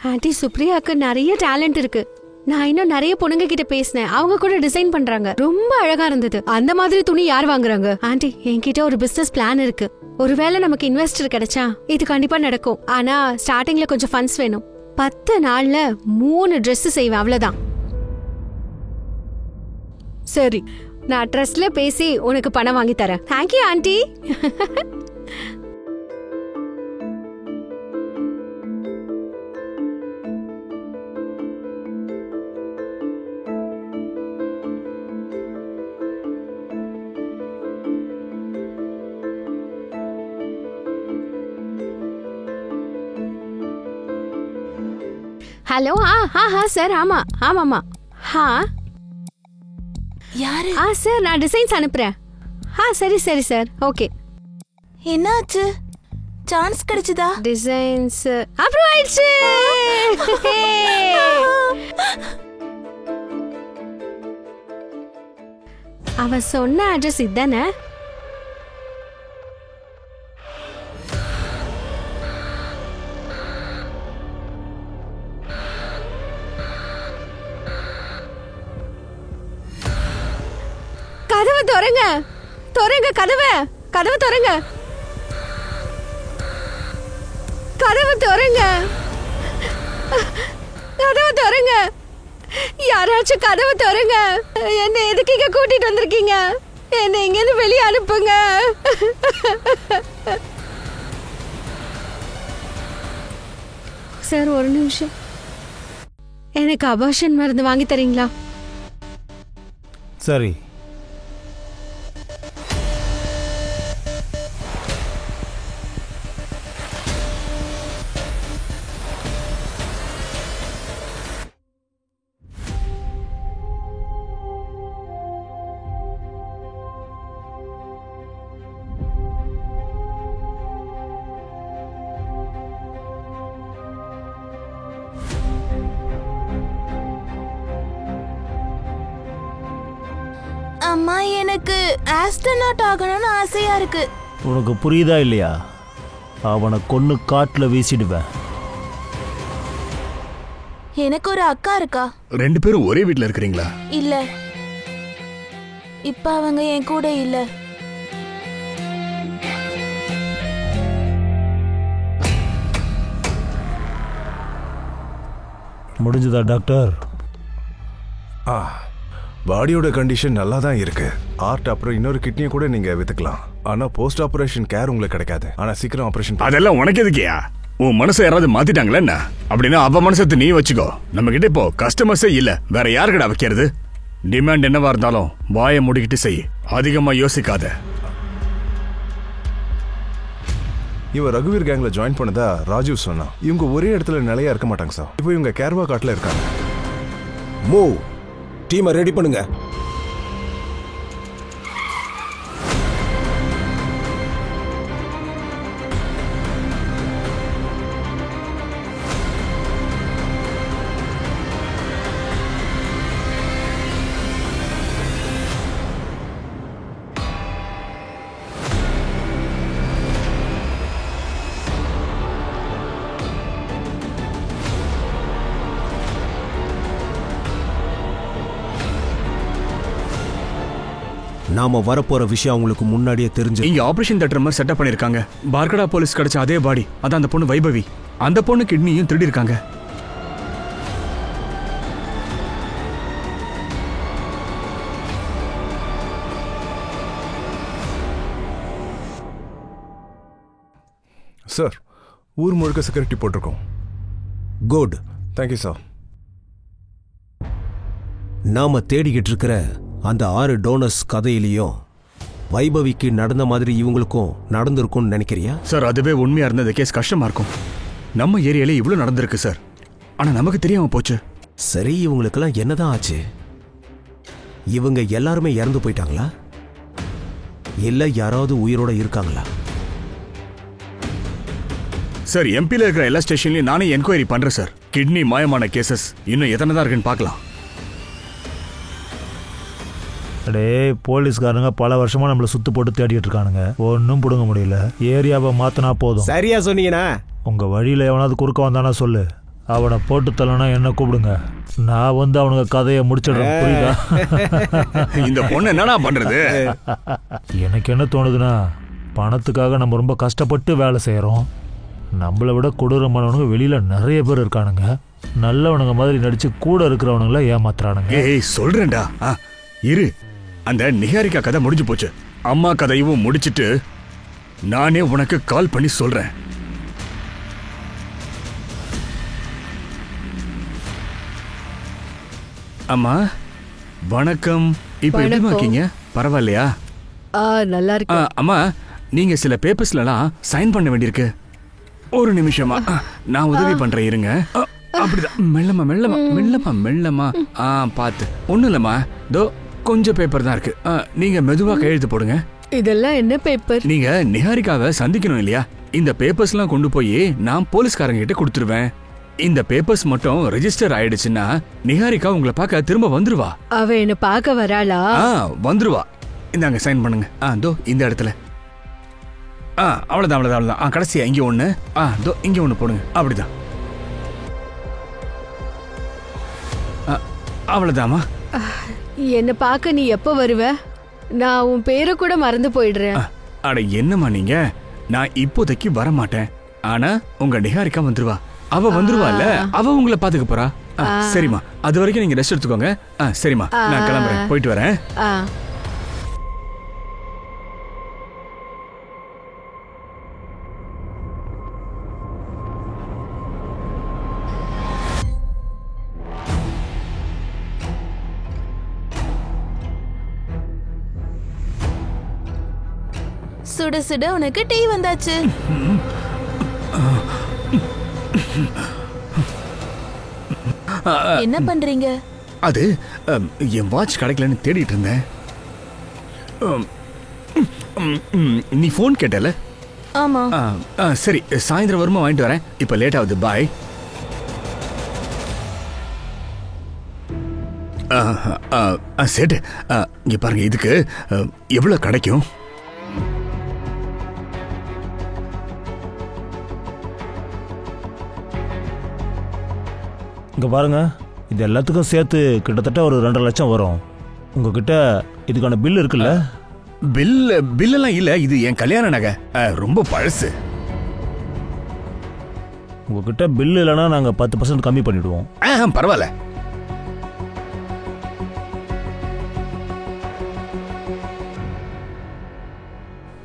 Aunty சுப்ரியாக்கு நிறைய talent இருக்கு. நான் இன்னும் நிறைய பொண்ணுங்க கிட்ட பேசினேன். அவங்க கூட டிசைன் பண்றாங்க. ரொம்ப அழகா இருந்தது. அந்த மாதிரி துணி யார் வாங்குறாங்க? ஆண்டி என்கிட்ட ஒரு பிசினஸ் பிளான் இருக்கு. ஒருவேளை நமக்கு இன்வெஸ்டர் கிடைச்சா இது கண்டிப்பா நடக்கும். ஆனா ஸ்டார்டிங்ல கொஞ்சம் ஃபண்ட்ஸ் வேணும். 10 நாள்ல 3 Dress செய்வேன், அவ்வளவுதான். சரி, நான் ட்ரஸ்ட்ல பேசி உனக்கு பணம் வாங்கி தரேன். Thank you aunty. ஹலோ. சார். ஆமாமா. யாரு? சார், நான் டிசைன்ஸ் அனுப்புறேன். சரி சார். ஓகே. என்னாச்சு? சான்ஸ் கிடைச்சதா? டிசைன்ஸ் அப்ரூவ் ஆயிடுச்சு. அவ சொன்ன அட்ரஸ் இதானே? கதவு தொறங்க. கதவு தொறங்க. யாராச்சும் கதவு தொறங்க. என்ன எதுக்கு இங்க கூட்டிட்டு வந்திருக்கீங்க? என்ன இங்க இருந்து வெளியே அனுப்புங்க. சார், ஒரு நிமிஷம். எனக்கு அபார்ஷன் மருந்து வாங்கி தரீங்களா? சரி. அம்மா, எனக்கு ஆஸ்ட்ரோநாட் ஆகணும்னு ஆசையா இருக்கு. உனக்கு புரியுதா இல்லையா? அவனை கொன்னு காட்டுல வீசிடுவேன். எனக்கு ஒரு அக்கா இருக்கா. 2 பேரும் ஒரே வீட்ல இருக்கிறீங்களா? இல்ல, இப்ப அவங்க என் கூட இல்ல. முடிஞ்சதா டாக்டர்? பாடியோட கண்டிஷன் நல்லா தான் இருக்கு. ஹார்ட் அப்புறம் இன்னொரு கிட்னியை கூட நீங்க வித்துக்கலாம். ஆனா போஸ்ட் ஆபரேஷன் கேர் உங்களுக்கு கிடைக்காது. ஆனா சீக்கிரம் ஆபரேஷன். அதெல்லாம் உனக்கு எதுக்கியா? உன் மனசை யாராவது மாத்திட்டாங்களா என்ன? அப்படின்னா அவ மனசத்தை நீ வச்சுக்கோ. நம்ம கிட்ட இப்போ கஸ்டமர்ஸே இல்ல, வேற யாருக்கிட்ட வைக்கிறது? டிமாண்ட் என்னவா இருந்தாலும் வாயை முடிக்கிட்டு செய், அதிகமா யோசிக்காத. இவன் ரகுவீர் கேங்ல ஜாயின் பண்ணதா ராஜீவ் சொன்னா. இவங்க ஒரே இடத்துல நிலையா இருக்க மாட்டாங்க சார். இப்போ இவங்க கேர்வா காட்டுல இருக்காங்க. மூவ், டீமை ரெடி பண்ணுங்க. நாம வரப்போற விஷயம் அவங்களுக்கு முன்னாடியே தெரிஞ்சு இங்க ஆபரேஷன் தியேட்டர் மாதிரி செட்டப் பண்ணிருக்காங்க. பார்கடா போலீஸ் கிடைச்ச அதே பாடி, அதான் அந்த பொண்ணு வைபவி. அந்த பொண்ணு கிட்னியும் திருடி இருக்காங்க. சார், ஊர் முழுக்க செக்யூரிட்டி போட்டிருக்கோம். Good, thank you sir. நாம தேடிக்கிட்டு இருக்கிற அந்த 6 டோனர்ஸ் கதையிலையும் வைபவிக்கு நடந்த மாதிரி இவங்களுக்கும் நடந்திருக்கும்னு நினைக்கிறியா? சார், அதுவே உண்மையா இருந்த கேஸ் கஷ்டமா இருக்கும். நம்ம ஏரியால இவ்வளவு நடந்திருக்கு சார், ஆனா நமக்கு தெரியாம போச்சு. சரி, இவங்களுக்கெல்லாம் என்னதான் ஆச்சு? இவங்க எல்லாருமே இறந்து போயிட்டாங்களா? இல்ல யாராவது உயிரோட இருக்காங்களா? சார், எம்பில இருக்கிற எல்லா ஸ்டேஷன்லயும் நானே என்கொயரி பண்றேன் சார். கிட்னி மாயமான கேசஸ் இன்னும் எத்தனை தான் இருக்குன்னு பார்க்கலாம். அடே, போலீஸ்காரங்க பல வருஷமா நம்மள சுத்து போட்டு தேடிட்டு இருக்கானுங்க. ஒன்னும் புடுங்க முடியல. ஏரியாவை மாத்தினா போதும். சரியா சொன்னீங்கண்ணா. உங்க வழியில எவனாவது குறுக்க வந்தானா சொல்லு, அவனை போட்டு தள்ளனா என்ன கூப்பிடுங்க, நான் வந்து அவனுக்கு கதையை முடிச்சிடுறேன். புரியுதா? இந்த பொண்ணு என்னடா பண்றது? எனக்கு என்ன தோணுதுன்னா, பணத்துக்காக நம்ம ரொம்ப கஷ்டப்பட்டு வேலை செய்கிறோம். நம்மளை விட கொடூரமானவனுங்க வெளியில நிறைய பேர் இருக்கானுங்க. நல்லவனுங்க மாதிரி நடிச்சு கூட இருக்கிறவனுங்கள ஏமாத்துறானுங்க. ஏய் சொல்றேன்டா, இரு. அந்த நிகாரிகா கதை முடிஞ்சு போச்சு. அம்மா கதையும் முடிச்சிட்டு நானே உனக்கு கால் பண்ணி சொல்றேன். அம்மா வணக்கம். இப்ப எப்படி இருக்கீங்க? பரவாயில்லையா? நல்லா இருக்கு. அம்மா, நீங்க சில பேப்பர்ஸ்லாம் சைன் பண்ண வேண்டியிருக்கு. ஒரு நிமிஷமா நான் உதவி பண்றேன், இருங்க. அப்படிதான், மெல்லமா மெல்லமா மெல்லமா மெல்லமா. பாத்து. ஒண்ணும் இல்லம்மா, தோ கொஞ்சம் பேப்பர் தான் இருக்கு. நீங்க மெதுவா கையெழுத்து போடுங்க. இதெல்லாம் என்ன பேப்பர்? நீங்க நிகாரிகாவை சந்திக்கணும் இல்லையா? இந்த பேப்பர்ஸ்லாம் கொண்டு போய் நான் போலீஸ்காரங்க கிட்ட கொடுத்துருவேன். இந்த பேப்பர்ஸ் மட்டும் ரெஜிஸ்டர் ஆயிடுச்சுன்னா நிகாரிகா உங்களை பார்க்க திரும்ப வந்துருவா. அவ என்ன பார்க்க வராளா? வந்துருவா. இந்தாங்க சைன் பண்ணுங்க. தோ இந்த இடத்துல. அவ்வளவுதான் அவ்வளவுதான் அவ்வளவுதான். கடைசியா இங்க ஒண்ணு. தோ இங்க ஒண்ணு போடுங்க. அப்படிதான். அவ்வளவுதாமா. என்ன பார்க்க நீ எப்ப வருவ? நான் உன் பேரை கூட மறந்து போயிடுறேன். அட என்னம்மா நீங்க, நான் இப்போதைக்கு வர மாட்டேன். ஆனா உங்க நிகாரிகா வந்துருவா. அவ வந்துருவால, அவ உங்களை பாத்துக்க போறா. சரிம்மா, அது வரைக்கும் நீங்க ரெஸ்ட் எடுத்துக்கோங்க. சரிம்மா, நான் கிளம்புறேன், போயிட்டு வரேன். சுட சுட உனக்கு டீ வந்தாச்சு. என்ன பண்றீங்க? அது என் வாட்ச் கிடைக்கலன்னு தேடிட்டு இருந்தேன். நீ போன் கேட்டல? ஆமா. சரி, சாயந்தரம் வருமா வாங்கிட்டு வரேன். இப்ப லேட் ஆகுது. பாய். சேட்டு, இங்க பாருங்க, இதுக்கு எவ்வளவு கிடைக்கும்? இங்கே பாருங்க, இது எல்லாத்துக்கும் சேர்த்து கிட்டத்தட்ட ஒரு 2.5 லட்சம் வரும். உங்ககிட்ட இதுக்கான பில் இருக்குல்ல? பில்லெல்லாம் இல்ல, இது என் கல்யாண நகை, ரொம்ப பழசு. உங்ககிட்ட பில் இல்லைன்னா நாங்கள் 10% கம்மி பண்ணிடுவோம். பரவாயில்ல.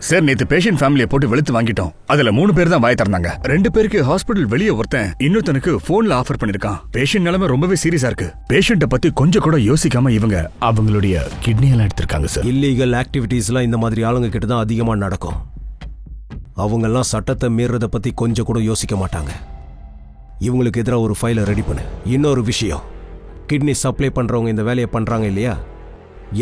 சார், நேத்து பேஷண்ட் ஃபேமிலியை போட்டு வெளுத்து வாங்கிட்டோம். அதுல 3 பேர் தான் வாய் திறந்தாங்க. 2 பேருக்கு ஹாஸ்பிடல் வெளியே ஒருத்தன், இன்னொருத்தனுக்கு போன்ல ஆஃபர் பண்ணிருக்கான். பேஷண்ட் நிலைமை ரொம்பவே சீரியஸா இருக்கு. பேஷண்ட பத்தி கொஞ்சம் கூட யோசிக்காம இவங்க அவங்களுடைய கிட்னி எல்லாம் எடுத்திருக்காங்க சார். இல்லீகல் ஆக்டிவிட்டீஸ்லாம் இந்த மாதிரி ஆளுங்க கிட்ட தான் அதிகமா நடக்கும். அவங்க எல்லாம் சட்டத்தை மீறத பத்தி கொஞ்சம் கூட யோசிக்க மாட்டாங்க. இவங்களுக்கு எதிராக ஒரு ஃபைலை ரெடி பண்ணு. இன்னொரு விஷயம், கிட்னி சப்ளை பண்றவங்க இந்த வேலையை பண்றாங்க இல்லையா?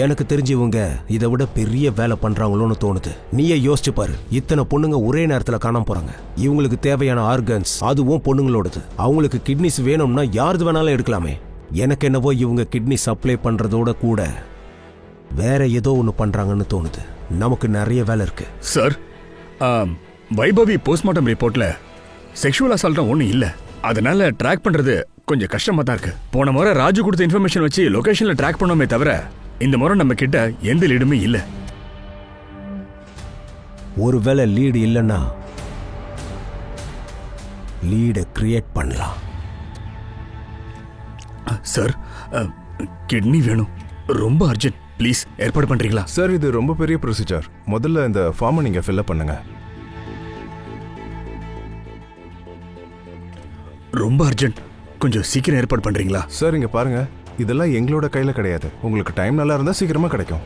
எனக்கு தெரிஞ்சு இவங்க இதை விட பெரிய வேலை பண்றாங்களோன்னு தோணுது. நீயே யோசிச்சு பாரு, இத்தனை பொண்ணுங்க ஒரே நேரத்தில் காணாம போறாங்க. இவங்களுக்கு தேவையான ஆர்கன்ஸ் அதுவும் பொண்ணுங்களோடது. அவங்களுக்கு கிட்னிஸ் வேணும்னா யாருது வேணாலும் எடுக்கலாமே. எனக்கு என்னவோ இவங்க கிட்னி சப்ளை பண்றதோட கூட வேற ஏதோ ஒன்று பண்றாங்கன்னு தோணுது. நமக்கு நிறைய வேலை இருக்கு. சார், வைபவி போஸ்ட்மார்ட்டம் ரிப்போர்ட்ல செக்ஷுவல் அசால்ட்டும் ஒன்றும் இல்லை. அதனால ட்ராக் பண்றது கொஞ்சம் கஷ்டமா தான் இருக்கு. போன முறை ராஜு கொடுத்த இன்ஃபர்மேஷன் வச்சு லொகேஷன்ல ட்ராக் பண்ணோமே தவிர இந்த முறை நம்ம கிட்ட எந்த லீடுமே இல்ல. ஒருவேளை லீடு இல்லைன்னா லீடை கிரியேட் பண்ணலாம். சார், கிட்னி வேணும், ரொம்ப அர்ஜென்ட். ப்ளீஸ் ஏற்பாடு பண்றீங்களா? சார், இது ரொம்ப பெரிய ப்ரொசீஜர். முதல்ல இந்த ஃபார்மை நீங்க ஃபில்அப் பண்ணுங்க. ரொம்ப அர்ஜென்ட், கொஞ்சம் சீக்கிரம் ஏற்பாடு பண்றீங்களா? சார், இங்க பாருங்க, இதெல்லாம் எங்களோட கையில கிடையாது. உங்களுக்கு டைம் நல்லா இருந்தா சீக்கிரமா கிடைக்கும்.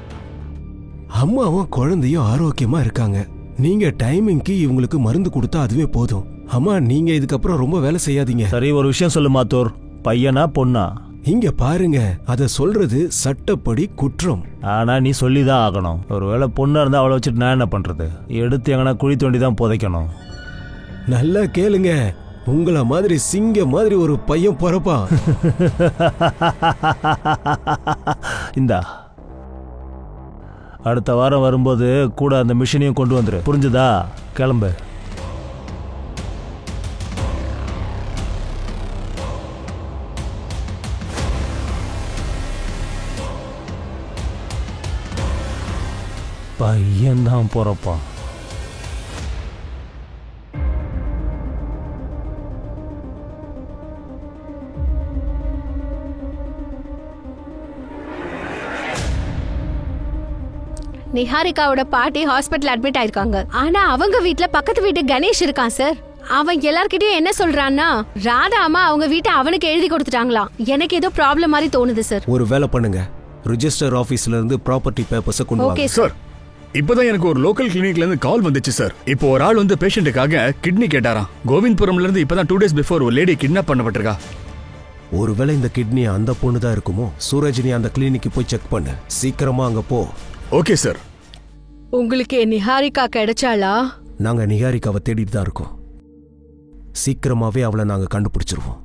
அம்மாவும் குழந்தையும் ஆரோக்கியமா இருக்காங்க. நீங்க டைமிங்க்கு இவங்களுக்கு மருந்து கொடுத்தா அதுவே போதும். அம்மா, நீங்க இதுக்கப்புறம் ரொம்ப வேலை செய்யாதீங்க. சரி, ஒரு விஷயம் சொல்லு மாத்தூர், பையனா பொண்ணா? இங்க பாருங்க, அத சொல்றது சட்டப்படி குற்றம். ஆனா நீ சொல்லிதான் ஆகணும். ஒருவேளை பொண்ணா இருந்தா அவளை வச்சுட்டு நான் என்ன பண்றது? எடுத்து எங்கன்னா குழி தோண்டி தான் புதைக்கணும். நல்லா கேளுங்க, உங்கள மாதிரி சிங்க மாதிரி ஒரு பையன் பிறப்பான். இந்தா, அடுத்த வாரம் வரும்போது கூட அந்த மிஷினையும் கொண்டு வந்துரு. புரிஞ்சுதா? கிளம்பு. பையன்தான் போறப்பா. நிஹாரிகாவோட பாட்டி ஹாஸ்பிட்டல் அட்மிட் ஆயிருக்காங்க. ஆனா அவங்க வீட்ல பக்கத்து வீட்டு கணேஷ் இருக்கான் சார். அவன் எல்லார்கிட்டயும் என்ன சொல்றான்னா, ராதா அம்மா அவங்க வீட்டை அவனுக்கு எழுதி கொடுத்துட்டாங்களாம். எனக்கு ஏதோ ப்ராப்ளம் மாதிரி தோணுது சார். ஒரு வேலை பண்ணுங்க, ரிஜிஸ்டர் ஆபீஸ்ல இருந்து ப்ராப்பர்ட்டி பேப்பர்ஸ் கொண்டு வாங்க. சார், இப்பதான் எனக்கு ஒரு லோக்கல் கிளினிக்ல இருந்து கால் வந்துச்சு சார். இப்போ ஒரு ஆள் வந்து பேஷண்ட்டுக்காக கிட்னி கேட்டாராம். கோவிந்த்புரம்ல இருந்து இப்பதான் 2 days பிஃபோர் ஒரு லேடி கிட்னாப் பண்ணப்பட்டிருக்கா. ஒருவேளை இந்த கிட்னி அந்த பொண்ணு தான் இருக்குமோ? சூரஜ், நீ அந்த கிளினிக்கு போய் செக் பண்ணு. சீக்கிரமா அங்க போ. Okay sir. உங்களுக்கு நிஹாரிகா கிடைச்சாளா? நாங்க நிஹாரிகாவை தேடிட்டு தான் இருக்கோம். சீக்கிரமாவே அவளை நாங்க கண்டுபிடிச்சிருவோம்.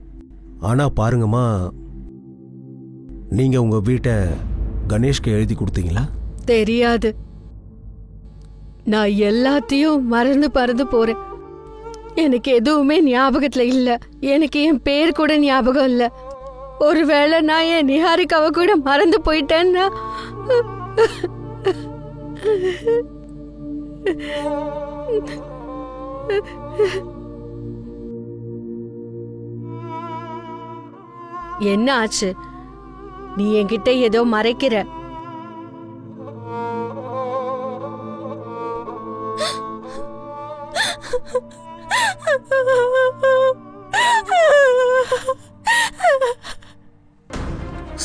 ஆனா பாருங்கம்மா, நீங்க உங்க வீட்டை கணேஷ்க்கு எழுதி கொடுத்தீங்களா? தெரியாது. நான் எல்லாத்தையும் மறந்து போறேன். எனக்கு எதுவுமே ஞாபகத்துல இல்ல. எனக்கு என் பேர் கூட ஞாபகம் இல்ல. ஒருவேளை நான் என் நிஹாரிகாவை கூட மறந்து போயிட்டேன்னா என்ன ஆச்சு? நீ என்கிட்ட ஏதோ மறைக்கிற.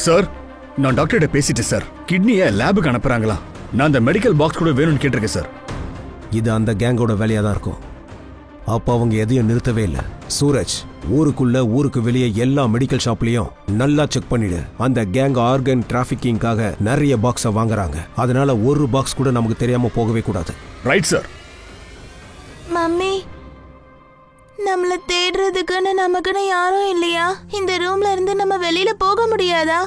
சார், நான் டாக்டர்கிட்ட பேசிட்டேன் சார். கிட்னியை லேபுக்கு அனுப்புறாங்களா? நான் அந்த மெடிக்கல் பாக்ஸ் கூட வேணும்னு கேட்டிருக்கேன் சார். இது அந்த கேங்கோட வேலையா தான் இருக்கும். அப்ப அவங்க எதையும் நிறுத்தவே இல்லை. சூரஜ், ஊருக்கு வெளியே எல்லா மெடிக்கல் ஷாப்லயும் நல்லா செக் பண்ணிடு. அந்த கேங் ஆர்கன் டிராபிக்கிங்காக நிறைய பாக்ஸ வாங்குறாங்க. அதனால ஒரு பாக்ஸ் கூட நமக்கு தெரியாம போகவே கூடாது. Right sir. மம்மி, நம்மள தேடுறதுக்குன்னு நமக்குன்னு யாரும் இல்லையா? இந்த ரூம்ல இருந்து நம்ம வெளியில போக முடியாதா?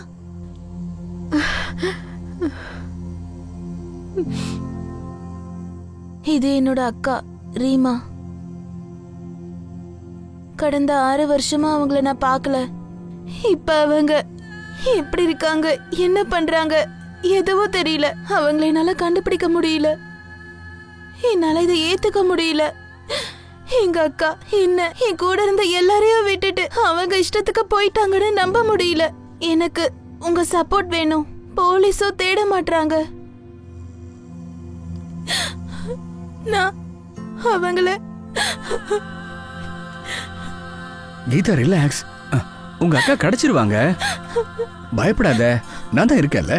இது என்னோட அக்கா ரீமா. கடந்த 6 வருஷமா அவங்கள நான் பார்க்கல. இப்ப அவங்க எப்படி இருக்காங்க, என்ன பண்றாங்க, எதுவும் தெரியல. அவங்கள என்னால கண்டுபிடிக்க முடியல. என்னால இதை ஏத்துக்க முடியல. எங்க அக்கா என்ன என் கூட இருந்த எல்லாரையும் விட்டுட்டு அவங்க இஷ்டத்துக்கு போயிட்டாங்கன்னு நம்ப முடியல. எனக்கு உங்க சப்போர்ட் வேணும். போலீஸோ தேட மாட்டாங்க. நான் அவங்கள கீதா, ரிலாக்ஸ். உங்க அக்கா கிடைச்சிருவாங்க. பயப்படாத, நான் தான் இருக்கேன்ல.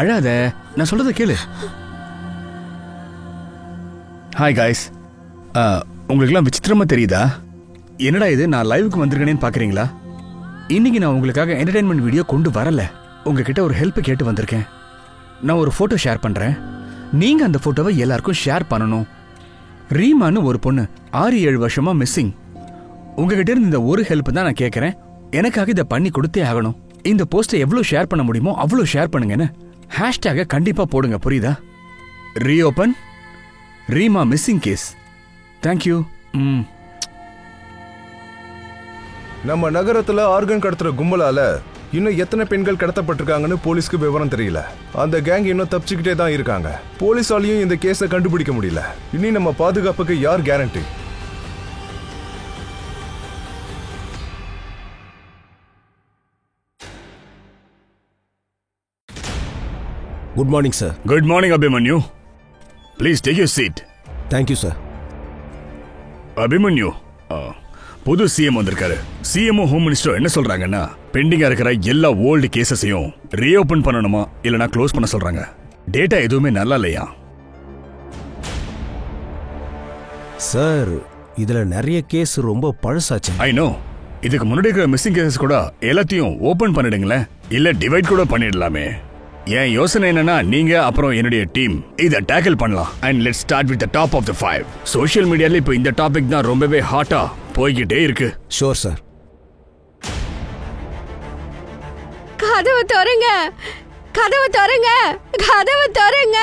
அழாத, நான் சொல்றத கேளு. Hi guys. உங்களுக்குலாம் விசித்திரமா தெரியுதா? என்னடா இது, நான் லைவுக்கு வந்திருக்கேன்னு பாக்குறீங்களா? இன்னைக்கு நான் உங்களுக்காக என்டர்டைன்மெண்ட் வீடியோ கொண்டு வரல. உங்ககிட்ட ஒரு ஹெல்ப் கேட்டு வந்திருக்கேன். நான் ஒரு போட்டோ ஷேர் பண்றேன். நீங்க அந்த போட்டோவை எல்லாருக்கும் ஷேர் பண்ணணும். ரீமான்னு ஒரு பொண்ணு 6-7 வருஷமா மிஸ்ஸிங். உங்ககிட்ட இருந்து இந்த ஒரு ஹெல்ப் தான் நான் கேட்கறேன். எனக்காக இதை பண்ணி கொடுத்தே ஆகணும். இந்த போஸ்ட்டை எவ்வளவு ஷேர் பண்ண முடியுமோ அவ்வளவு ஷேர் பண்ணுங்கன்னு ஹேஷ்டேக கண்டிப்பா போடுங்க, புரியுதா? Reopen Reema missing case. Thank you. நம்ம நகரத்துல ஆர்கன் கடத்துற கும்பலால இன்னும் எத்தனை பெண்கள் கடத்தப்பட்டிருக்காங்கன்னு போலீஸ்க்கு விவரம் தெரியல. அந்த கேங் இன்னும் தப்பிச்சுக்கிட்டே தான் இருக்காங்க. போலீஸாலையும் இந்த கேஸை கண்டுபிடிக்க முடியல. இனி நம்ம பாதுகாப்புக்கு யார் guarantee? Good morning sir. Good morning Abhimanyu. Please take your seat. Thank you sir. Abhimanyu, புது சிஎம் வந்திருக்காரு. சிஎம்ஓ ஹோம் மினிஸ்டர் என்ன சொல்றாங்கன்னா, பெண்டிங்கா இருக்கிற எல்லா ஓல்டு கேசஸையும் ரீஓபன் பண்ணணுமா இல்லனா க்ளோஸ் பண்ண சொல்றாங்க. டேட்டா எதுவுமே நல்லா இல்லையா? சார், இதுல நிறைய கேஸ் ரொம்ப பழசாச்சு. I know. இதுக்கு முன்னாடி இருக்கிற மிஸ்ஸிங் கேசஸ் கூட எல்லாத்தையும் ஓபன் பண்ணிடுங்களேன், இல்ல டிவைட் கூட பண்ணிடலாமே. என் யோசனை என்னன்னா, நீங்க அப்புறம் என்னுடைய டீம் இதை டேக்கிள் பண்ணலாம். And let's start with the top of the 5. Social மீடியால இப்போ இந்த டாபிக் தான் ரொம்பவே ஹாட்டா போய்கிட்டே இருக்கு. Sure sir. கதவு திறங்க, கதவு திறங்க, கதவு திறங்க.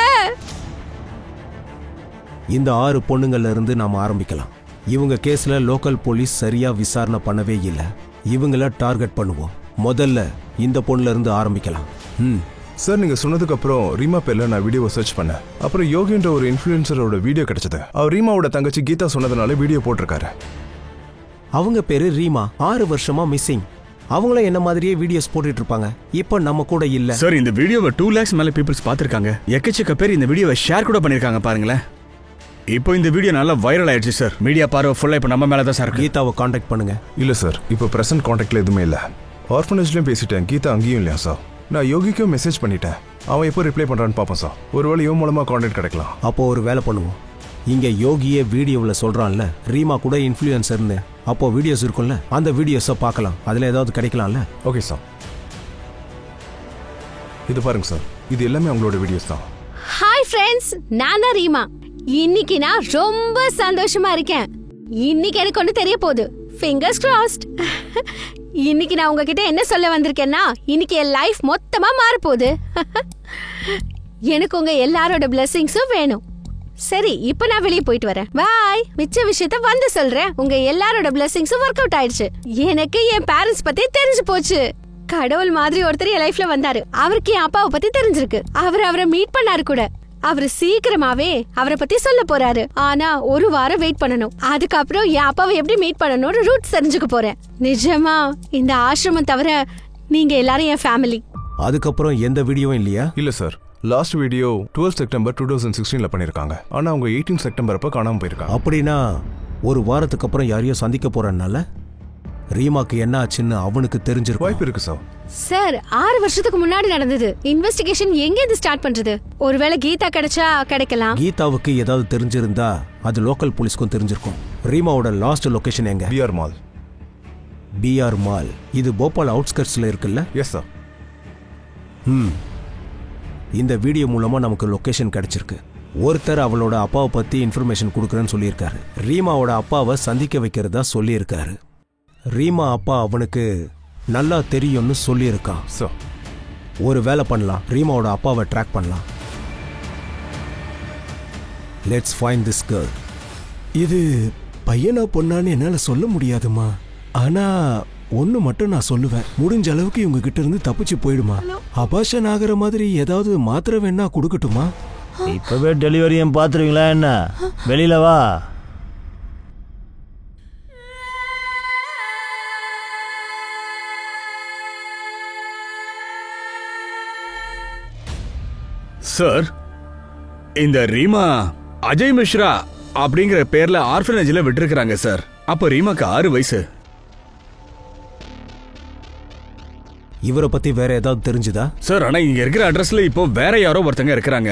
இந்த 6 பொண்ணுங்கள்ல இருந்து நாம ஆரம்பிக்கலாம். இவங்க கேஸ்ல லோக்கல் போலீஸ் சரியா விசாரணை பண்ணவே இல்லை. இவங்கள டார்கெட் பண்ணுவோம். முதல்ல இந்த பொண்ணுல இருந்து ஆரம்பிக்கலாம். சார் நீங்க சொன்னதுக்கு அப்புறம் ரீமா பேர்ல நான் வீடியோவை சர்ச் பண்ணேன். அப்புறம் யோகின்ற ஒரு இன்ஃப்ளூயன்சரோட வீடியோ கிடைச்சது. அவர் ரீமாவோட தங்கச்சி கீதா சொன்னதுனால வீடியோ போட்டிருக்காரு. அவங்க பேரு ரீமா, 6 வருஷமா மிஸ்ஸிங். அவங்களும் என்ன மாதிரியே வீடியோஸ் போட்டுட்டு இருப்பாங்க. இப்போ நம்ம கூட இல்ல. சார் இந்த வீடியோவை 2 lakhs மேல பீப்புள்ஸ் பார்த்திருக்காங்க. எக்கச்சக்க பேர் இந்த வீடியோவை ஷேர் கூட பண்ணிருக்காங்க பாருங்களேன். இப்போ இந்த வீடியோ நல்லா வைரல் ஆயிடுச்சு சார். மீடியா பார்வை ஃபுல்லா இப்போ நம்ம மேல தான் சார். கீதாவை காண்டாக்ட் பண்ணுங்க. இல்ல சார், இப்போ பிரசன்ட் கான்டாக்ட்ல எதுவுமே இல்ல. ஆர்ஃபனேஜ்லயும் பேசிட்டேன், கீதா அங்கேயும் இல்லையா சார். நான் யோகிக்கும் மெசேஜ் பண்ணிட்டேன். அவன் எப்போ ரிப்ளை பண்றான்னு பாப்போம் சார். ஒருவேளை இவன் மூலமா கான்டாக்ட் கிடைக்கலாம். அப்போ ஒரு வேலை பண்ணுவோம். இங்க யோகியே வீடியோவில் சொல்றான்ல ரீமா கூட இன்ஃப்ளூயன்சர்னு. அப்போ வீடியோஸ் இருக்கும்ல, அந்த வீடியோஸை பார்க்கலாம். அதுல ஏதாவது கிடைக்கலாம்ல? Okay sir. இது பாருங்க சார், இது எல்லாமே அவங்களோட வீடியோஸ் தான். ஹாய் ஃப்ரெண்ட்ஸ், நான் தான் ரீமா. இன்னைக்கு நான் ரொம்ப சந்தோஷமா இருக்கேன். இன்னைக்கு எனக்கு ஒன்று தெரிய போகுது. Fingers crossed. இன்னைக்கு நான் உங்ககிட்ட என்ன சொல்ல வந்திருக்கேன்னா, இன்னைக்கு என் லைஃப் மொத்தமா மாற போகுது. எனக்கு உங்க எல்லாரோட பிளெஸிங்ஸும் வேணும். சரி, இப்போ நான் வெளியே போயிட்டு வரேன். பாய். மிச்ச விஷயத்த வந்து சொல்றேன். உங்க எல்லாரோட பிளெஸிங்ஸும் ஒர்க் அவுட் ஆயிடுச்சு. எனக்கு என் பேரண்ட்ஸ் பத்தி தெரிஞ்சு போச்சு. கடவுள் மாதிரி ஒருத்தர் என் லைஃப்ல வந்தாரு. அவருக்கு என் அப்பாவை பத்தி தெரிஞ்சிருக்கு. அவரை மீட் பண்ணாரு கூட. அவரு சீக்கிரமாவே அவரை பத்தி சொல்ல போறாரு. ஆனா ஒரு வாரம் வெயிட் பண்ணணும். அதுக்கப்புறம் என் அப்பாவை எப்படி மீட் பண்ணணும்னு ரூட் தெரிஞ்சுக்க போறேன். நிஜமா இந்த ஆசிரமம் தவிர நீங்க எல்லாரும் என் ஃபேமிலி. அதுக்கப்புறம் எந்த வீடியோவும் இல்லையா? இல்ல சார், லாஸ்ட் வீடியோ 12 செப்டம்பர் 2016ல பண்ணிருக்காங்க. ஆனா அவங்க 18 செப்டம்பர் அப்ப காணாம போயிருக்காங்க. அப்படின்னா ஒரு வாரத்துக்கு அப்புறம் யாரையோ சந்திக்க போறனால ரீமாக்கு என்ன ஆச்சுன்னு அவனுக்கு தெரிஞ்சிருக்கும். வாய்ப்பு இருக்கு சார். சார் 6 வருஷத்துக்கு முன்னாடி நடந்தது. இன்வெஸ்டிகேஷன் எங்க இருந்து ஸ்டார்ட் பண்றது? ஒருவேளை கீதா கிடைச்சா கிடைக்கலாம். கீதாவுக்கு ஏதாவது தெரிஞ்சிருந்தா அது லோக்கல் போலீஸ்க்கும் தெரிஞ்சிருக்கும். ரீமாவோட லாஸ்ட் லொகேஷன் எங்க? PR mall. பிஆர் மால் இது போபால் அவுட்ஸ்கர்ட்ஸ்ல இருக்குல்ல? Yes sir. இந்த வீடியோ மூலமா நமக்கு லொகேஷன் கிடைச்சிருக்கு. ஒருத்தர் அவளோட அப்பாவை பத்தி இன்ஃபர்மேஷன் கொடுக்குறேன்னு சொல்லியிருக்காரு. ரீமாவோட அப்பாவை சந்திக்க வைக்கிறதா சொல்லியிருக்காரு. ரீமா அப்பா அவனுக்கு நல்லா தெரியும்னு சொல்லியிருக்கான். சார் ஒரு வேலை பண்ணலாம், ரீமாவோட அப்பாவை ட்ராக் பண்ணலாம். Let's find this girl. இது பையனா பொண்ணான்னு என்னால சொல்ல முடியாதுமா. ஆனா ஒன்னு மட்டும் நான் சொல்லுவேன், முடிஞ்ச அளவுக்கு இவங்க கிட்ட இருந்து தப்பிச்சு போயிடுமா. அபாஷன் ஆகிற மாதிரி ஏதாவது மாத்திரை வேணா கொடுக்கட்டுமா? இப்பவே டெலிவரியும் பாத்துருவீங்களா என்ன? வெளியில வா. சார் இந்த ரீமா அஜய் மிஸ்ரா அப்படிங்கிற பேர்ல ஆர்ஃபனேஜ்ல விட்டுருக்காங்க சார். அப்ப ரீமாக்கு 6 வயசு. இவரை பத்தி வேற ஏதாவது தெரிஞ்சுதா? சார் ஆனா இங்க இருக்கிற அட்ரஸ்ல இப்போ வேற யாரோ ஒருத்தங்க இருக்கிறாங்க.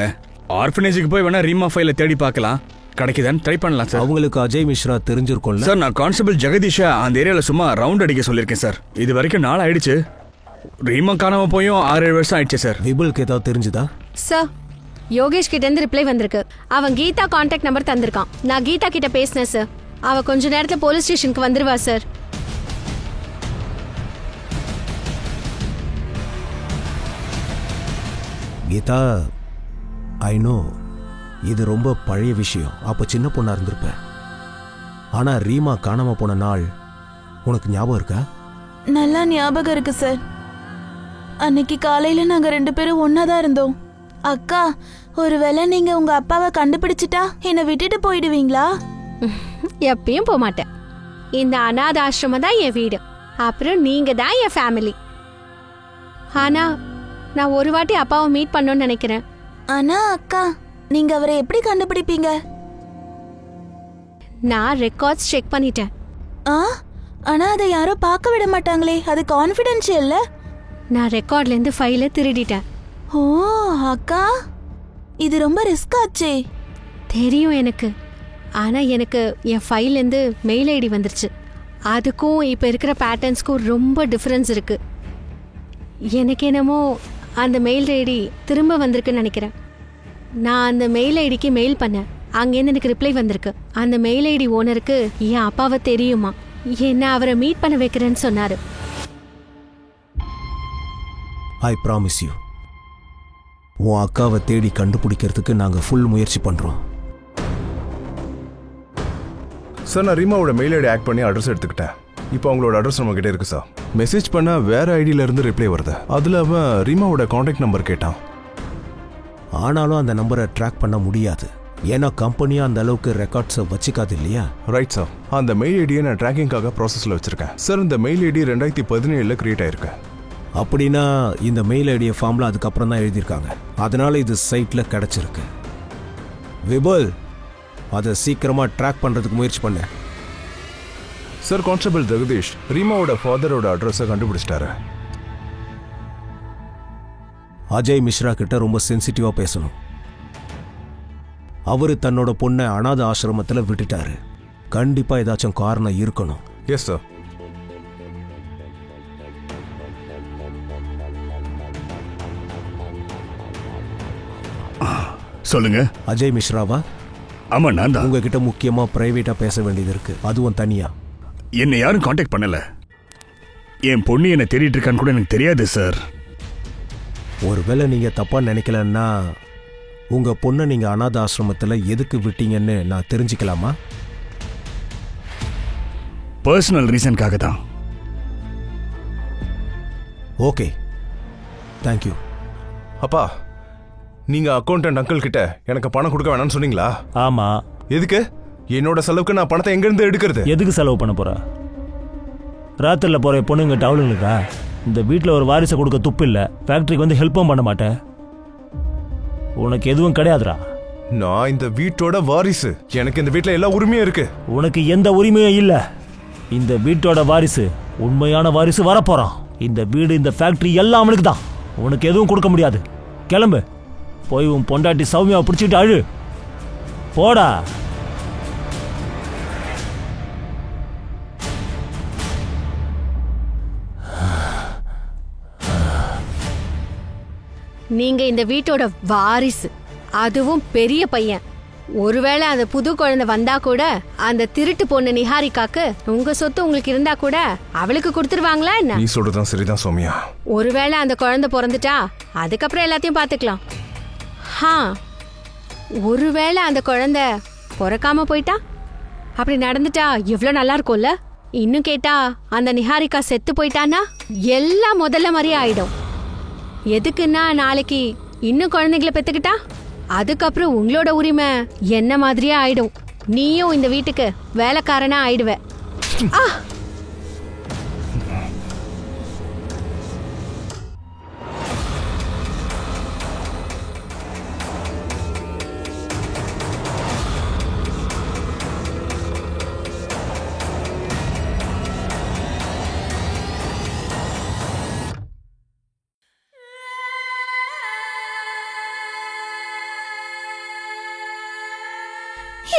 ஆர்ஃபனேஜுக்கு போய் வேணா ரீமா ஃபைல தேடி பார்க்கலாம். கிடைக்குதான்னு ட்ரை பண்ணலாம் சார். அவங்களுக்கு அஜய் மிஸ்ரா தெரிஞ்சிருக்கும்ல சார். நான் கான்ஸ்டபிள் ஜெகதீஷா அந்த ஏரியால சும்மா ரவுண்ட் அடிக்க சொல்லியிருக்கேன் சார். இது வரைக்கும் 4 ஆயிடுச்சு. ரீமா காணாம போயும் 6-7 வருஷம் ஆயிடுச்சு சார். விபுலுக்கு ஏதாவது தெரிஞ்சுதா? சார் யோகேஷ் கிட்ட இருந்து ரிப்ளை வந்திருக்கு. அவன் கீதா கான்டாக்ட் நம்பர் தந்திருக்கான். நான் கீதா கிட்ட பேசினேன் சார். அவ கொஞ்ச நேரத்துல போலீஸ் ஸ்டேஷனுக்கு வந்துருவா சார். கீதா, ஐ நோ இது ரொம்ப பழைய விஷயம். அப்போ சின்ன பொண்ணா இருந்திருப்ப. ஆனா ரீமா காணாம போன நாள் உனக்கு ஞாபகம் இருக்கா? நல்லா ஞாபகம் இருக்கு சார். அன்னைக்கு காலையில நாங்க 2 பேரும் ஒன்னாதான் இருந்தோம். அக்கா, ஒருவேளை நீங்க உங்க அப்பாவை கண்டுபிடிச்சிட்டா என்னை விட்டுட்டு போயிடுவீங்களா? எப்பயும் போக மாட்டேன். இந்த அநாத ஆசிரமம் தான் என் வீடு. அப்புறம் நீங்க தான் என் ஃபேமிலி. ஆனா நான் ஒரு வாட்டி அப்பாவை மீட் பண்ணணும்னு நினைக்கிறேன். ஆனா அக்கா, நீங்க அவரை எப்படி கண்டுபிடிப்பீங்க? நான் ரெக்கார்ட்ஸ் செக் பண்ணிட்டேன். ஆனா அதை யாரும் பார்க்க விட மாட்டாங்களே, அது கான்ஃபிடென்ஷியல்ல. நான் ரெக்கார்ட்ல இருந்து ஃபைலை திருடிட்டேன். ஓ அக்கா, இது ரொம்ப ரிஸ்க் ஆச்சே. தெரியும் எனக்கு. ஆனா எனக்கு என் ஃபைல்ல இருந்து மெயில் ஐடி வந்துருச்சு. அதுக்கும் இப்ப இருக்கிற பேட்டர்ன்ஸ்க்கும் ரொம்ப டிஃபரன்ஸ் இருக்கு. எனக்கு என்னமோ அந்த மெயில் ஐடி திரும்ப வந்திருக்குன்னு நினைக்கிறேன். நான் அந்த மெயில் ஐடிக்கு மெயில் பண்ணேன். அங்கேருந்து எனக்கு ரிப்ளை வந்திருக்கு. அந்த மெயில் ஐடி ஓனருக்கு என் அப்பாவை தெரியுமா, என்ன அவரை மீட் பண்ண வைக்கிறேன்னு சொன்னாரு. ஐ ப்ராமிஸ் யூ, உன் அக்காவை தேடி கண்டுபிடிக்கிறதுக்கு நாங்க ஃபுல் முயற்சி பண்றோம். சார் நான் ரீமாவோட மெயில் ஐடி ஆக்ட் பண்ணி அட்ரஸ் எடுத்துக்கிட்டேன். இப்போ அவங்களோட அட்ரஸ் நம்ம கிட்ட இருக்கு சார். மெசேஜ் பண்ண வேற ஐடியில இருந்து ரிப்ளை வருது. அதுல அவன் ரீமாவோட கான்டாக்ட் நம்பர் கேட்டான். ஆனாலும் அந்த நம்பரை ட்ராக் பண்ண முடியாது. ஏன்னா கம்பெனியா அந்த அளவுக்கு ரெக்கார்ட்ஸை வச்சுக்காது இல்லையா? Right sir. அந்த மெயில் ஐடியை நான் ட்ராக்கிங்காக ப்ராசஸ்ல வச்சிருக்கேன் சார். இந்த மெயில் ஐடி 2017 கிரியேட் ஆயிருக்கு. அப்படின்னா இந்த மெயில் ஐடியை ஃபார்ம்ல அதுக்கப்புறம் தான் எழுதியிருக்காங்க. அதனால இது சைட்ல கிடைச்சிருக்கு. விபுல், அதை சீக்கிரமா ட்ராக் பண்றதுக்கு முயற்சி பண்ண. சார், கான்ஸ்டபிள் ஜெகதீஷ் ரீமாவோட ஃபாதரோட அட்ரஸை கண்டுபிடிச்சிட்டாரு. அஜய் மிஸ்ரா கிட்ட ரொம்ப சென்சிட்டிவா பேசணும். அவரு தன்னோட பொண்ணை அனாத ஆசிரமத்துல விட்டுட்டாரு. கண்டிப்பா ஏதாச்சும் காரணம் இருக்கணும். Yes sir. சொல்லுங்க. அஜய் மிஸ்ராவா? ஆமா, நான் தான். உங்ககிட்ட முக்கியமா பிரைவேட்டா பேச வேண்டியது இருக்கு, அதுவும் தனியா. என்னை யாரும் காண்டாக்ட் பண்ணல. என் பொண்ணு என்ன தேடிட்டு இருக்கான்னு கூட எனக்கு தெரியாது சார். ஒருவேளை நீங்க தப்பா நினைக்கலன்னா உங்க பொண்ணை நீங்க அனாத ஆசிரமத்துல எதுக்கு விட்டீங்கன்னு நான் தெரிஞ்சுக்கலாமா? பர்சனல் ரீசன்காக தான். Okay, thank you. அப்பா, நீங்க அக்கௌண்டன்ட் அங்கிள் கிட்ட எனக்கு பணம் கொடுக்க வேணாம்னு சொன்னீங்களா? ஆமா. எதுக்கு? என்னோட செலவுக்கு நான் பணத்தை எங்க இருந்து எடுக்கிறது? எதுக்கு செலவு பண்ண போற? ராத்திரில போற பொண்ணுங்க டவுலுங்களுக்கா? இந்த வீட்டில் ஒரு வாரிசை கொடுக்க துப்பு இல்லை. ஃபேக்டரிக்கு வந்து ஹெல்ப்பும் பண்ண மாட்டேன். உனக்கு எதுவும் கிடையாதுடா. நான் இந்த வீட்டோட வாரிசு. எனக்கு இந்த வீட்டில் எல்லா உரிமையும் இருக்கு. உனக்கு எந்த உரிமையும் இல்லை. இந்த வீட்டோட வாரிசு, உண்மையான வாரிசு வரப்போறான். இந்த வீடு, இந்த ஃபேக்டரி எல்லாம் அவனுக்கு தான். உனக்கு எதுவும் கொடுக்க முடியாது. கிளம்பு, போய் உன் பொண்டாட்டி சௌமியாவை பிடிச்சிட்டு அழு. போடா. நீங்க இந்த வீட்டோட வாரிசு, அதுவும் பெரிய பையன். ஒருவேளை அந்த புது குழந்தை வந்தா கூட அந்த திருட்டு பொண்ணு நிஹாரிகாக்கு உங்க சொத்து உங்களுக்கு இருந்தா கூட அவளுக்கு கொடுத்துருவாங்களா என்ன? நீ சொல்றதுதான் சரிதான் சௌமியா. ஒருவேளை அந்த குழந்தை பிறந்துட்டா அதுக்கப்புறம் எல்லாத்தையும் பாத்துக்கலாம். ஒருவேளை அந்த குழந்தை பிறக்காம போயிட்டா, அப்படி நடந்துட்டா எவ்வளவு நல்லா இருக்கும்ல. இன்னும் கேட்டா அந்த நிஹாரிகா செத்து போயிட்டான்னா எல்லாம் முதல்ல மாதிரியே ஆயிடும். எதுக்குன்னா நாளைக்கு இன்னும் குழந்தைகளை பெத்துக்கிட்டா அதுக்கப்புறம் உங்களோட உரிமை என்ன மாதிரியே ஆயிடும். நீயும் இந்த வீட்டுக்கு வேலைக்காரனா ஆயிடுவ.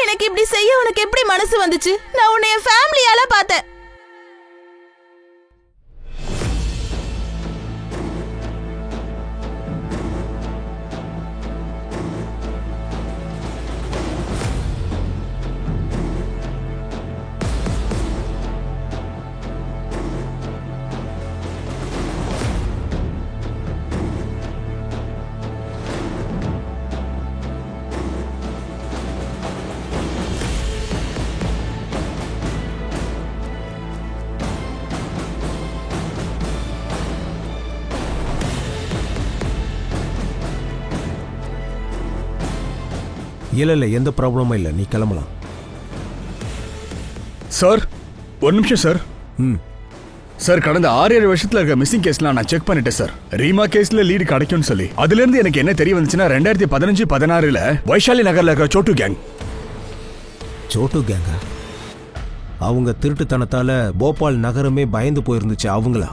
எனக்கு இப்படி செய்ய உனக்கு எப்படி மனசு வந்துச்சு? நான் உன்னை என் ஃபேமிலியால பார்த்தேன். இல்லை, எந்த ப்ராப்ளமும் இல்லை, நீ கிளம்பலாம். சார், ஒரு நிமிஷம் சார். சார், கடந்த 6-7 வருஷத்துல இருக்க மிஸ்ஸிங் கேஸ்லாம் நான் செக் பண்ணிட்டேன் சார். ரீமா கேஸ்ல லீடு கிடைக்கும்னு சொல்லி அதுல இருந்து எனக்கு என்ன தெரிய வந்துச்சுன்னா 2015-16 வைஷாலி நகர்ல இருக்க சோட்டு கேங். சோட்டு கேங்கா? அவங்க திருட்டுத்தனத்தால போபால் நகரமே பயந்து போயிருந்துச்சு அவங்களா?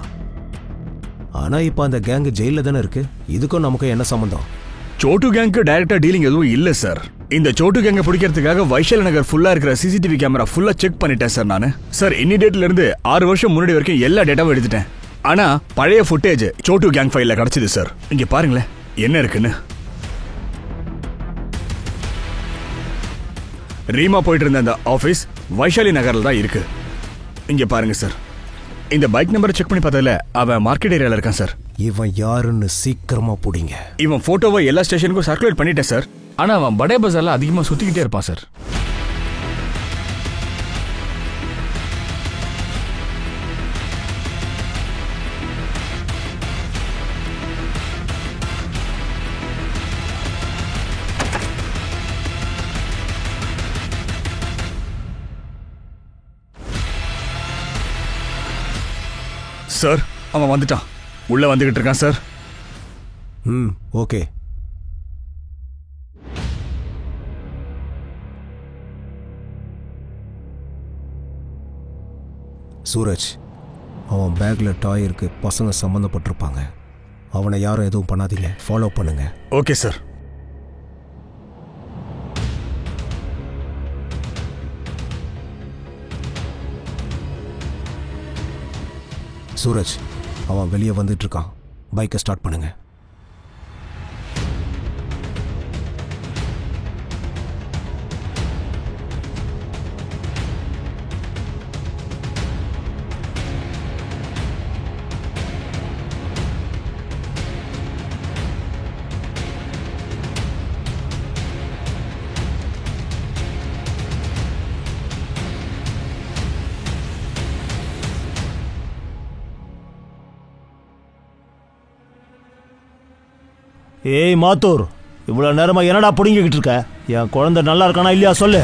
ஆனா இப்ப அந்த கேங் ஜெயில தானே இருக்கு. இதுக்கும் நமக்கு என்ன சம்பந்தம்? சோட்டு கேங்க்கு டைரக்டா டீலிங் எதுவும் இல்ல சார். இந்த சோட்டு கேங்க பிடிக்கிறதுக்காக வைஷாலி நகர் ஃபுல்லா இருக்கிற சிசிடிவி கேமரா ஃபுல்லா செக் பண்ணிட்டேன் சார் நானு. சார், இன்னி டேட்ல இருந்து 6 வருஷம் முன்னாடி வரைக்கும் எல்லா டேட்டாவும் எடுத்துட்டேன். ஆனா பழைய ஃபுட்டேஜ் சோட்டு கேங் ஃபைல்ல கிடைச்சது சார். இங்க பாருங்களேன் என்ன இருக்குன்னு. ரீமா போயிட்டு இருந்த அந்த ஆபீஸ் வைஷாலி நகர்ல தான் இருக்கு. இங்க பாருங்க சார். இந்த பைக் நம்பரை செக் பண்ணி பார்த்ததுல அவன் மார்க்கெட் ஏரியால இருக்கான் சார். இவன் யாருன்னு சீக்கிரமா புடிங்க. இவன் போட்டோவை எல்லா ஸ்டேஷனுக்கும் சர்க்குலேட் பண்ணிட்டேன் சார். ஆனா அவன் படே பஜார்ல அதிகமா சுத்திக்கிட்டே இருப்பான் சார். சார் அவன் வந்துட்டான், உள்ள வந்துகிட்டு இருக்கான் சார். ஓகே. சூரஜ், அவன் பேக்ல டாய் இருக்கு, பசங்க சம்மந்தப்பட்டிருப்பாங்க. அவனை யாரும் எதுவும் பண்ணாதீங்க, ஃபாலோ பண்ணுங்க. Okay sir. சூரஜ், அவன் வெளியே வந்துட்டு இருக்கான், பைக்கை ஸ்டார்ட் பண்ணுங்க. ஏய் மாத்தூர், இவ்வளோ நேரமாக என்னடா பிடுங்கிக்கிட்டு இருக்க? என் குழந்தை நல்லா இருக்கானா இல்லையா சொல்லு.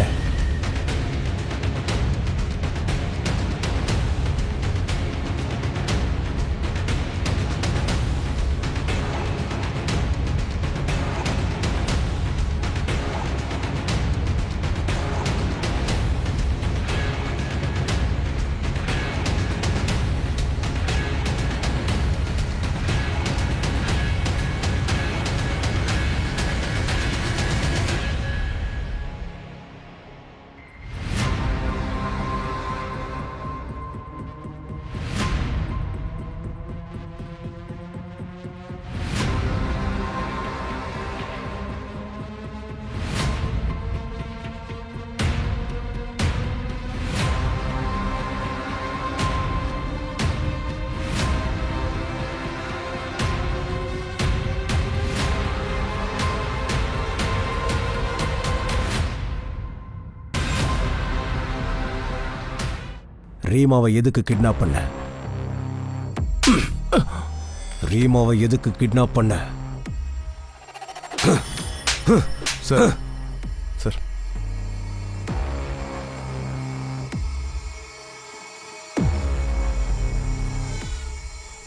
ரீமாவை எதுக்கு கிட்னாப் பண்ண? ரீமாவை எதுக்கு கிட்னாப் பண்ண? சார் சார்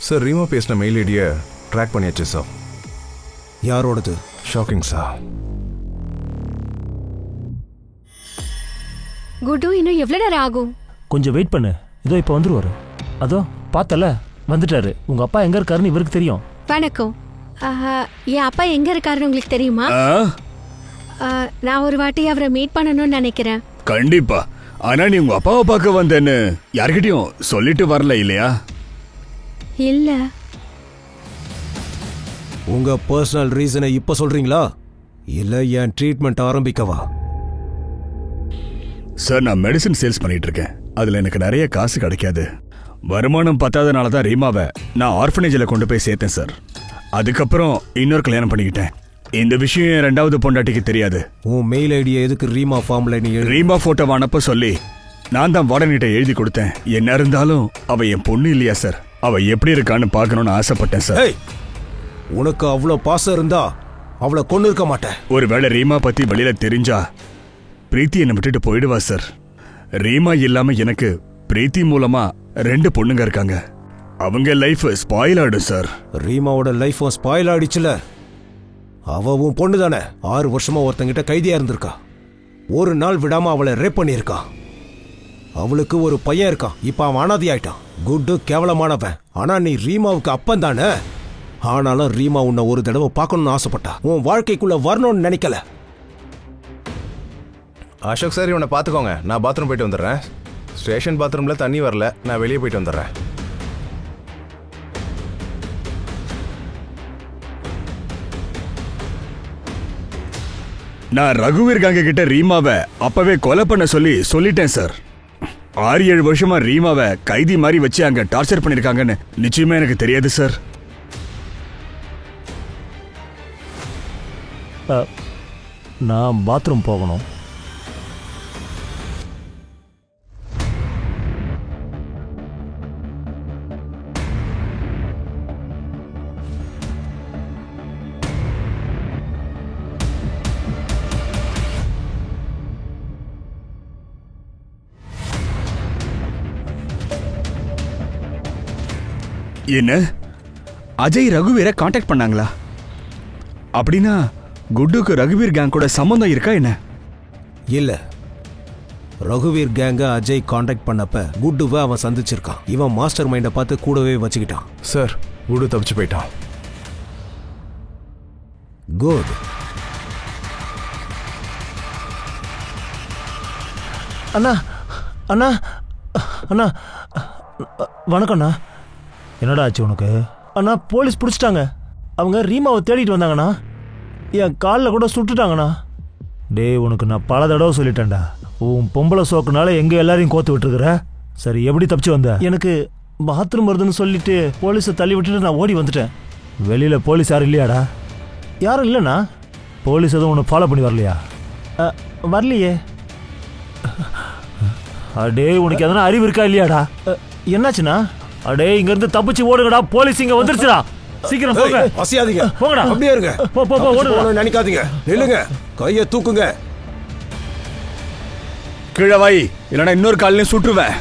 சார், ரீமா பேசின மெயில் ஐடியை ட்ராக் பண்ணியாச்சு சார். யாரோடது? Shocking sir. குட்டு, இன்னும் எவ்வளவு நேரம் ஆகும்? கொஞ்சம் வெயிட் பண்ணு, இதோ இப்போ வந்துருவாரு. அதோ பார்த்தல வந்துட்டாரு. உங்க அப்பா எங்க இருக்காருன்னு இவருக்கு தெரியும். வணக்கம். என் அப்பா எங்க இருக்காருன்னு உங்களுக்கு தெரியுமா? நான் ஒரு வாட்டி அவரை மீட் பண்ணணும்னு நினைக்கிறேன். கண்டிப்பா. ஆனா நீ உங்க அப்பாவை பார்க்க வந்தேன்னு யார்கிட்டயும் சொல்லிட்டு வரல இல்லையா? இல்ல. உங்க பர்சனல் ரீசனை இப்ப சொல்றீங்களா இல்ல என் ட்ரீட்மெண்ட் ஆரம்பிக்கவா? சார், நான் மெடிசன் சேல்ஸ் பண்ணிட்டு இருக்கேன். அதுல எனக்கு நிறைய காசு கிடைக்காது. வருமானம் பத்தாதனால தான் ரீமாவை நான் ஆர்ஃபனேஜில் கொண்டு போய் சேர்த்தேன் சார். அதுக்கப்புறம் இன்னொரு கல்யாணம் பண்ணிக்கிட்டேன். இந்த விஷயம் என் ரெண்டாவது பொண்டாட்டிக்கு தெரியாது. உன் மெயில் ஐடியை எதுக்கு ரீமா ஃபார்ம்ல நீ ரீமா போட்டோவை அனுப்ப சொல்லி நான் தான் வார்டன்கிட்ட எழுதி கொடுத்தேன். என்ன இருந்தாலும் அவ என் பொண்ணு இல்லையா சார்? அவ எப்படி இருக்கான்னு பார்க்கணும்னு ஆசைப்பட்டேன் சார். உனக்கு அவ்வளோ பாசம் இருந்தா அவளை கொண்டு இருக்க மாட்டேன். ஒருவேளை ரீமா பத்தி வெளியில தெரிஞ்சா பிரீத்தி என்னை விட்டுட்டு போயிடுவா சார். ரீமா இல்லாம எனக்கு பிரீத்தி மூலமா 2 பொண்ணுங்க இருக்காங்க. அவங்க லைஃப் ஸ்பாயில் ஆயிடும் சார். ரீமாவோட லைஃபும் ஸ்பாயில் ஆயிடுச்சுல. அவவும் பொண்ணு தானே. 6 வருஷமா ஒருத்தங்கிட்ட கைதியா இருந்திருக்கா. ஒரு நாள் விடாம அவளை ரேப் பண்ணியிருக்கா. அவளுக்கு ஒரு பையன் இருக்கான். இப்ப அவன் அனாதி ஆயிட்டான். குட்டு கேவலமானவன். ஆனா நீ ரீமாவுக்கு அப்பன் தானே. ஆனாலும் ரீமா உன்னை ஒரு தடவை பார்க்கணும்னு ஆசைப்பட்டா. உன் வாழ்க்கைக்குள்ள வரணும்னு நினைக்கல. அசோக் சார், இவனை பார்த்துக்கோங்க. நான் பாத்ரூம் போயிட்டு வந்துடுறேன். ஸ்டேஷன் பாத்ரூம்ல தண்ணி வரல, நான் வெளியே போயிட்டு வந்துடுறேன். நான் ரகுவீர் காங்க கிட்ட ரீமாவை அப்பவே கொலை பண்ண சொல்லிட்டேன் சார். 6-7 வருஷமா ரீமாவை கைதி மாதிரி வச்சு அங்க டார்ச்சர் பண்ணிருக்காங்கன்னு நிச்சயமா எனக்கு தெரியாது சார். நான் பாத்ரூம் போகணும். என்ன அஜய் ரகுவீரை காண்டாக்ட் பண்ணாங்களா? அப்படின்னா குட்டுக்கு ரகுவீர் கேங் கூட சம்பந்தம் இருக்கா என்ன? இல்ல, ரகுவீர் கேங்க அஜய் காண்டாக்ட் பண்ணப்ப குட்டுவை அவன் சந்திச்சிருக்கான். இவன் மாஸ்டர் மைண்டை பார்த்து கூடவே வச்சுக்கிட்டான். சார், குட்டு தப்பிச்சு போயிட்டான். குட். அண்ணா அண்ணா அண்ணா வணக்கம்ண்ணா. என்னடா ஆச்சு உனக்கு? அண்ணா போலீஸ் பிடிச்சிட்டாங்க. அவங்க ரீமாவை தேடிட்டு வந்தாங்கண்ணா. என் காலில் கூட சுட்டுட்டாங்கண்ணா. டேய், உனக்கு நான் பல தடவை சொல்லிட்டேன்டா, உன் பொம்பளை சோக்குனால எங்கே எல்லாரையும் கோத்து விட்டுருக்குற. சரி, எப்படி தப்பிச்சு வந்த? எனக்கு பாத்ரூம் வருதுன்னு சொல்லிட்டு போலீஸை தள்ளி விட்டுட்டு நான் ஓடி வந்துட்டேன். வெளியில் போலீஸ் யாரும் இல்லையாடா? யாரும் இல்லைண்ணா. போலீஸ் எதுவும் உன்னை ஃபாலோ பண்ணி வரலையா? வரலையே. அடே, உனக்கு எதனா அறிவு இருக்கா இல்லையாடா? என்னாச்சுண்ணா? அடே, இங்க இருந்து தப்பிச்சு ஓடுங்கடா, போலீஸ் இங்க வந்துருச்சுடா. சீக்கிரம் போங்க. அசியாதீங்க, போங்கடா. அப்படியே இருங்க. போ போ போ, ஓடுங்க. நினைக்காதீங்க, நில்லுங்க, கையை தூக்குங்க. கீழே வை, இல்லைன்னா இன்னொரு காலையும் சுட்டுருவேன்.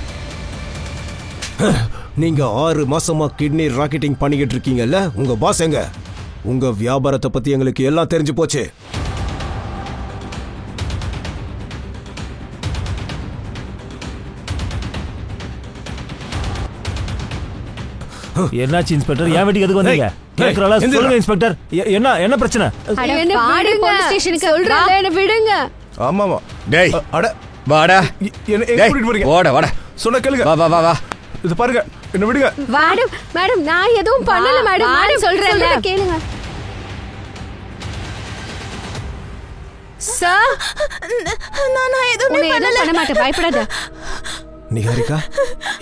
நீங்க 6 மாசமா கிட்னி ராக்கெட்டிங் பண்ணிக்கிட்டு இருக்கீங்கல்ல, உங்க பாஸ் எங்க? உங்க வியாபாரத்தை பத்தி எங்களுக்கு எல்லாம் தெரிஞ்சு போச்சு. என்னாச்சு இன்ஸ்பெக்டர்? என் வீட்டுக்கு எதுக்கு வந்தீங்க? கேக்குறல, சொல்லுங்க இன்ஸ்பெக்டர். என்ன என்ன பிரச்சனை? என்ன போலீஸ் ஸ்டேஷனுக்கு சொல்றல, என்ன விடுங்க. ஆமாமா. டேய், அட வாடா. என்ன கூட்டிட்டு போறீங்க? வாடா வாடா. சொன்ன கேளுங்க. வா வா வா வா. இது பாருங்க, என்ன விடுங்க. மேடம் மேடம், நான் எதுவும் பண்ணல மேடம். நான் சொல்றேன்ல, கேளுங்க. சார், நான் எதுவுமே பண்ண மாட்டேன், பயப்படாத. நிகாரிகா,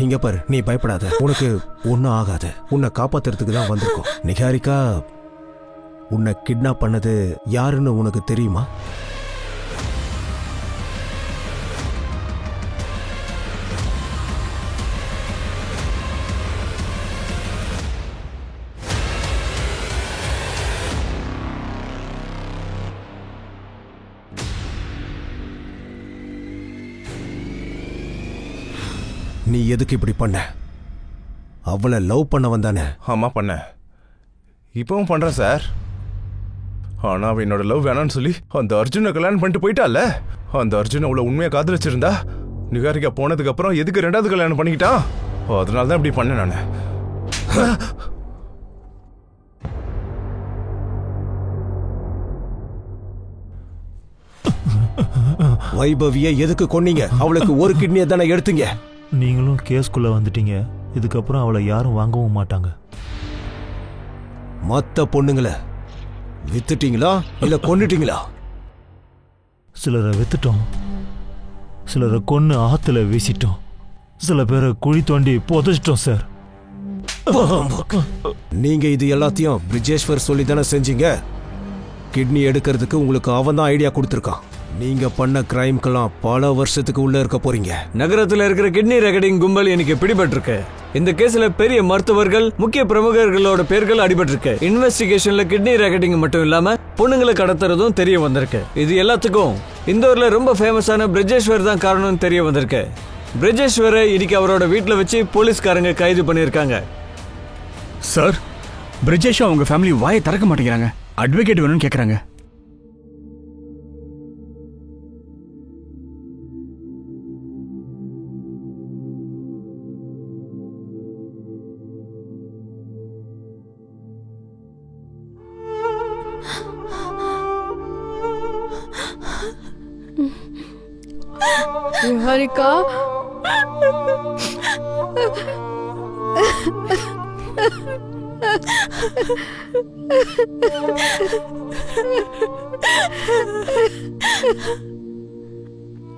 இங்க பாரு, நீ பயப்படாத, உனக்கு ஒன்னும் ஆகாது. உன்னை காப்பாத்துறதுக்கு தான் வந்திருக்கோம். நிகாரிகா, உன்னை கிட்னாப் பண்ணது யாருன்னு உனக்கு தெரியுமா? நீ எதுக்கு இப்படி பண்ண? அவளை லவ் பண்ண வந்தானே? ஆமா, பண்ண. இப்பவும் பண்றேன் சார். ஆனா அவ என்னோட லவ் வேணான்னு சொல்லி அந்த அர்ஜுனை கல்யாணம் பண்ணிட்டு போயிட்டால. அந்த அர்ஜுன் அவளை உண்மையா காதலிச்சிருந்தா நிகாரிகா போனதுக்கு அப்புறம் எதுக்கு 2வது கல்யாணம் பண்ணிக்கிட்டான்? அதனால தான் இப்படி பண்ணேன் நானு. வைபவிய எதுக்கு கொன்னீங்க? அவளுக்கு ஒரு கிட்னியை தானே எடுத்தீங்க. நீங்களும் கேஸ்குள்ள வந்துட்டீங்க. இதுக்கப்புறம் அவளை யாரும் வாங்கவும் மாட்டாங்க. மத்த பொண்ணுங்களை வித்துட்டீங்களா இல்ல கொன்னுட்டீங்களா? சிலரை வித்துட்டோம், சிலரை கொன்னு ஆத்துல வீசிட்டோம், சில பேரை குழி தோண்டி புதைச்சிட்டோம் சார். நீங்க இது எல்லாத்தையும் பிரிஜேஸ்வர் சொல்லி தானே செஞ்சீங்க. கிட்னி எடுக்கிறதுக்கு உங்களுக்கு அவன் தான் ஐடியா கொடுத்துருக்கான். நீங்க பண்ண கிரைம்க்கெல்லாம் பல வருஷத்துக்கு உள்ள இருக்க போறீங்க. நகரத்துல இருக்கிற கிட்னி ரெக்கார்டிங் கும்பல் எனக்கு பிடிபட்டிருக்கு. இந்த கேஸ்ல பெரிய மருத்துவர்கள், முக்கிய பிரமுகர்களோட பேர்கள் அடிபட்டிருக்கு. இன்வெஸ்டிகேஷன்ல கிட்னி ரெக்கார்டிங் மட்டும் இல்லாம பொண்ணுங்களை கடத்துறதும் தெரிய வந்திருக்கு. இது எல்லாத்துக்கும் இந்தூர்ல ரொம்ப ஃபேமஸான பிரிஜேஸ்வர் தான் காரணம்னு தெரிய வந்திருக்கு. பிரிஜேஸ்வரை இன்னைக்கு அவரோட வீட்டுல வச்சு போலீஸ்காரங்க கைது பண்ணிருக்காங்க. சார், பிரிஜேஷும் அவங்க ஃபேமிலி வாயை திறக்க மாட்டேங்கிறாங்க. அட்வொகேட் வேணும்னு கேக்குறாங்க. ஹரிகா,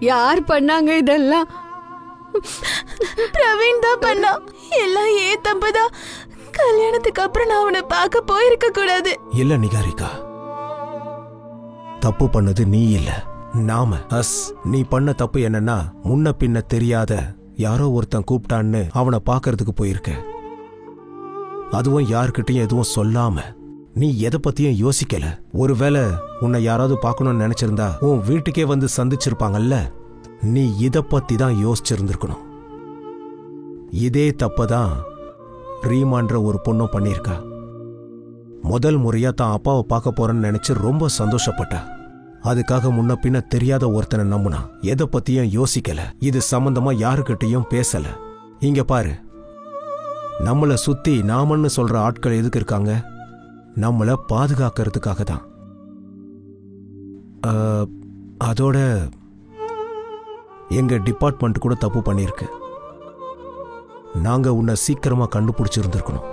யார் பண்ணாங்க இதெல்லாம்? பிரவீன் தான் பண்ணா. எல்லாம் ஏன் தப்புதான். கல்யாணத்துக்கு அப்புறம் நான் அவனை பார்க்க போயிருக்க கூடாது. இல்ல நிகாரிகா, தப்பு பண்ணது நீ இல்ல, நாம. நீ பண்ண தப்பு என்னன்னா, முன்ன பின்ன தெரியாத யாரோ ஒருத்தன் கூப்பிட்டான்னு அவனை பாக்கிறதுக்கு போயிருக்க. அதுவும் யாருக்கிட்டையும் எதுவும் சொல்லாம. நீ எதை பத்தியும் யோசிக்கல. ஒருவேளை உன்னை யாராவது பார்க்கணும்னு நினைச்சிருந்தா உன் வீட்டுக்கே வந்து சந்திச்சிருப்பாங்கல்ல. நீ இத பத்தி தான் யோசிச்சிருந்திருக்கணும். இதே தப்பதான் ரீமான்ற ஒரு பொண்ணும் பண்ணியிருக்கா. முதல் முறையா தான் அப்பாவை பார்க்க போறேன்னு நினைச்சு ரொம்ப சந்தோஷப்பட்டா. அதுக்காக முன்ன பின்ன தெரியாத ஒருத்தனை நம்புனா. எதை பத்தியும் யோசிக்கல. இது சம்பந்தமா யாருக்கிட்டையும் பேசல. இங்க பாரு, நம்மள சுத்தி நாமன்னு சொல்ற ஆட்கள் எதுக்கு இருக்காங்க? நம்மள பாதுகாக்கிறதுக்காக தான். அதோட எங்க டிபார்ட்மெண்ட் கூட தப்பு பண்ணிருக்கு. நாங்க உன்னை சீக்கிரமா கண்டுபிடிச்சிருந்திருக்கணும்.